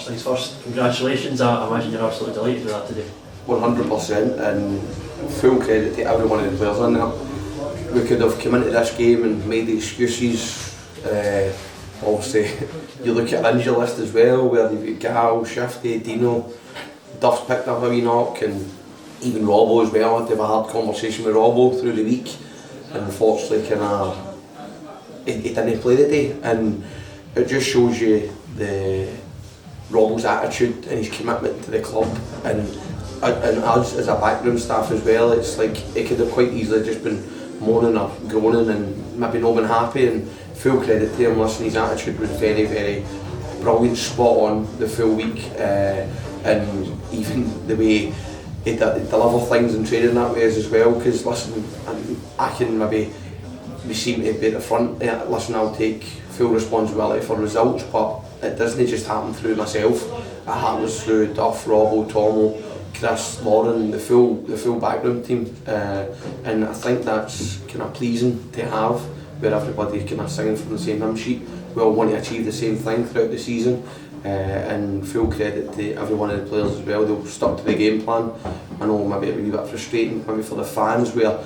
first things first, congratulations. I imagine you're absolutely delighted with that today. 100%, and full credit to every one of the players in there. We could have come into this game and made the excuses. Obviously, you look at our injury list as well, where you've got Gal, Shifty, Dino, Duff's picked up a wee knock, and even Robbo as well. I had to have a hard conversation with Robbo through the week, and unfortunately he didn't play the day, and it just shows you Robbo's attitude and his commitment to the club, and us as a backroom staff as well. It's like it could have quite easily just been moaning or groaning and maybe not been happy, and full credit to him. Listen, his attitude was very, very brilliant, spot on the full week, and even the way he deliver things and training that way as well, because listen, I can maybe seem to be at the front. Listen, I'll take full responsibility for results, but it doesn't just happen through myself. It happens through Duff, Robbo, Tomo, Chris, Lauren, the full backroom team, and I think that's kind of pleasing to have, where everybody kind of singing from the same hymn sheet. We all want to achieve the same thing throughout the season, and full credit to every one of the players as well. They've stuck to the game plan. I know maybe it would be a bit frustrating maybe for the fans, where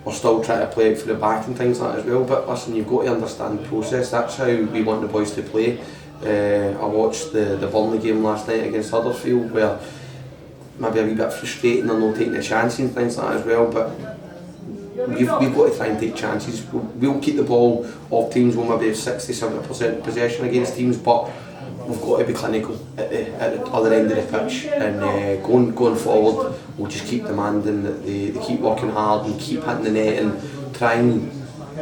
we're still trying to play it for the back and things like that as well, but listen, you've got to understand the process. That's how we want the boys to play. I watched the Burnley game last night against Huddersfield, where maybe a wee bit frustrating and not taking the chances and things like that as well, but we've got to try and take chances. We'll keep the ball off teams when maybe 60-70% possession against teams, but we've got to be clinical at the other end of the pitch, and going forward we'll just keep demanding that they keep working hard and keep hitting the net, and trying,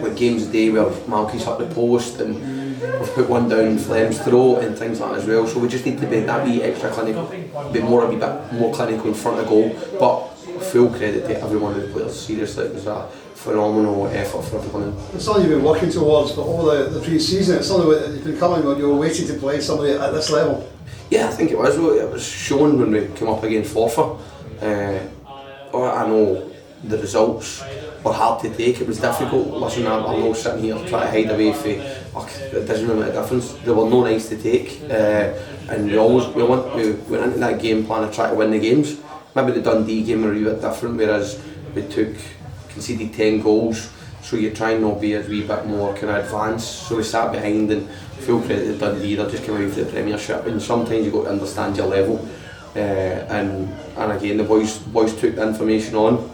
like games a day where Malky's hit the post and we've put one down Flem's throat and things like that as well. So we just need to be that wee extra clinical, a wee bit more clinical in front of goal. But full credit to every one of the players. Seriously, it was a phenomenal effort for everyone. It's something you've been working towards for all the pre-season. It's something that you've been coming when you were waiting to play somebody at this level. Yeah, I think it was. It was shown when we came up against Forfar. I know the results were hard to take. It was difficult. Listen, I'm not sitting here trying to hide away from it doesn't really make a difference. They were no nice to take, and we went into that game plan to try to win the games. Maybe the Dundee game were a wee bit different, whereas we conceded 10 goals, so you try and not be a wee bit more kind of advanced. So we sat behind, and full credit to Dundee, they just came away for the Premiership, and sometimes you've got to understand your level, and again the boys took the information on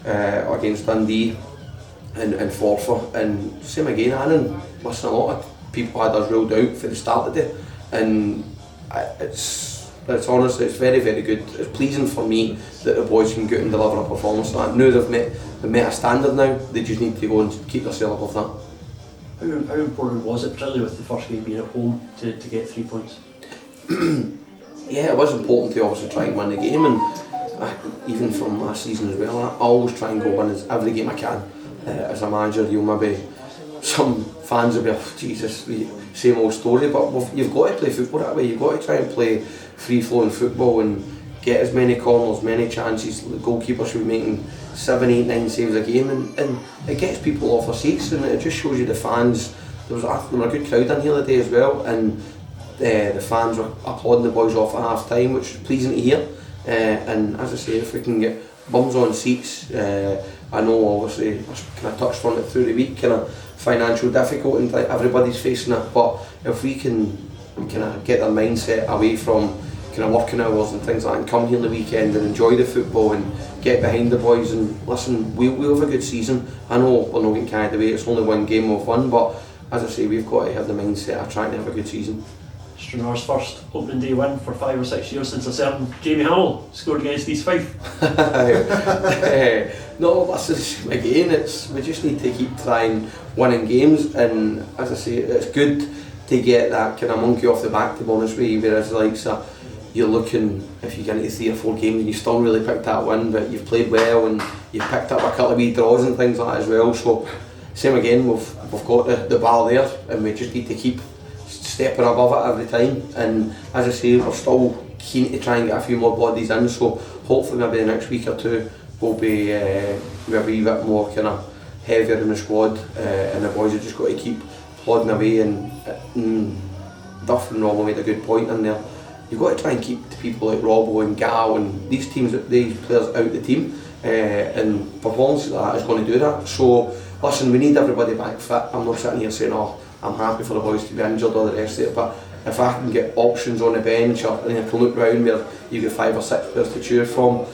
against Dundee and Forfar, and same again Annan. Listen, a lot of people had us ruled out for the start of the day, and it's honestly, it's very, very good. It's pleasing for me that the boys can go out and deliver a performance like that. Now they've met a standard now, they just need to go and keep themselves above that. How important was it, particularly with the first game being at home, to get 3 points? Yeah, it was important to obviously try and win the game, and even from last season as well, I always try and go win every game I can. As a manager, maybe some fans will be, oh, Jesus, same old story, but you've got to play football that way. You've got to try and play free-flowing football and get as many corners, many chances. The goalkeeper should be making 7, 8, 9 saves a game, and it gets people off their seats, and it just shows you the fans. There were a good crowd in here today as well, and the fans were applauding the boys off at half time, which is pleasing to hear. And as I say, if we can get bums on seats, I know obviously I kind of touched on it through the week, kind of financial difficulty and everybody's facing it, but if we can kind of get their mindset away from kind of working hours and things like that, and come here on the weekend and enjoy the football and get behind the boys, and listen, we'll have a good season. I know we're not getting carried away, it's only one game we've won, but as I say, we've got to have the mindset of trying to have a good season. Stranraer's first opening day win for 5 or 6 years since a certain Jamie Hamill scored against East Fife. No, listen, again, we just need to keep trying winning games, and as I say, it's good to get that kind of monkey off the back, to be honest with you, whereas you're looking, if you get into 3 or 4 games and you still really picked that win, but you've played well and you've picked up a couple of wee draws and things like that as well, so same again, we've got the bar there, and we just need to keep stepping above it every time, and as I say, we're still keen to try and get a few more bodies in, so hopefully maybe the next week or two we'll be a wee bit more kind of heavier in the squad, and the boys have just got to keep plodding away, and Duff and Robbo made a good point in there. you've got to try and keep the people like Robbo and Gal and these players out the team, and performances like that is going to do that. So listen, we need everybody back fit. I'm not sitting here saying, oh, I'm happy for the boys to be injured or the rest of it, but if I can get options on the bench, or I can look round where you get 5 or 6 players to choose from,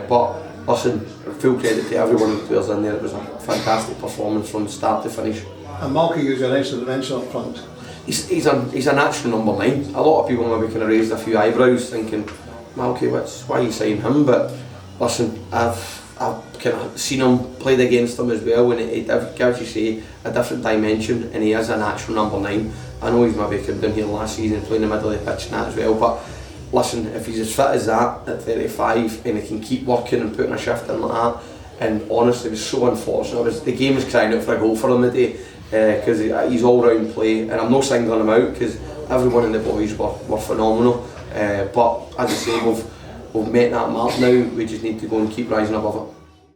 but listen, full credit to everyone who players in there. It was a fantastic performance from start to finish. And Malky gives you an extra dimension up front. He's a natural number 9. A lot of people maybe kind of raised a few eyebrows thinking, Malky, why are you saying him? But listen, I've kind of seen him, played against him as well, and it gives you say a different dimension, and he is a natural number 9. I know he's maybe come down here last season playing in the middle of the pitch and that as well, but listen, if he's as fit as that at 35 and he can keep working and putting a shift in like that, and honestly it was so unfortunate, the game was crying out for a goal for him today, because he's all round play, and I'm not singling him out because everyone in the boys were phenomenal, but as I say, we've met that mark now. We just need to go and keep rising above it.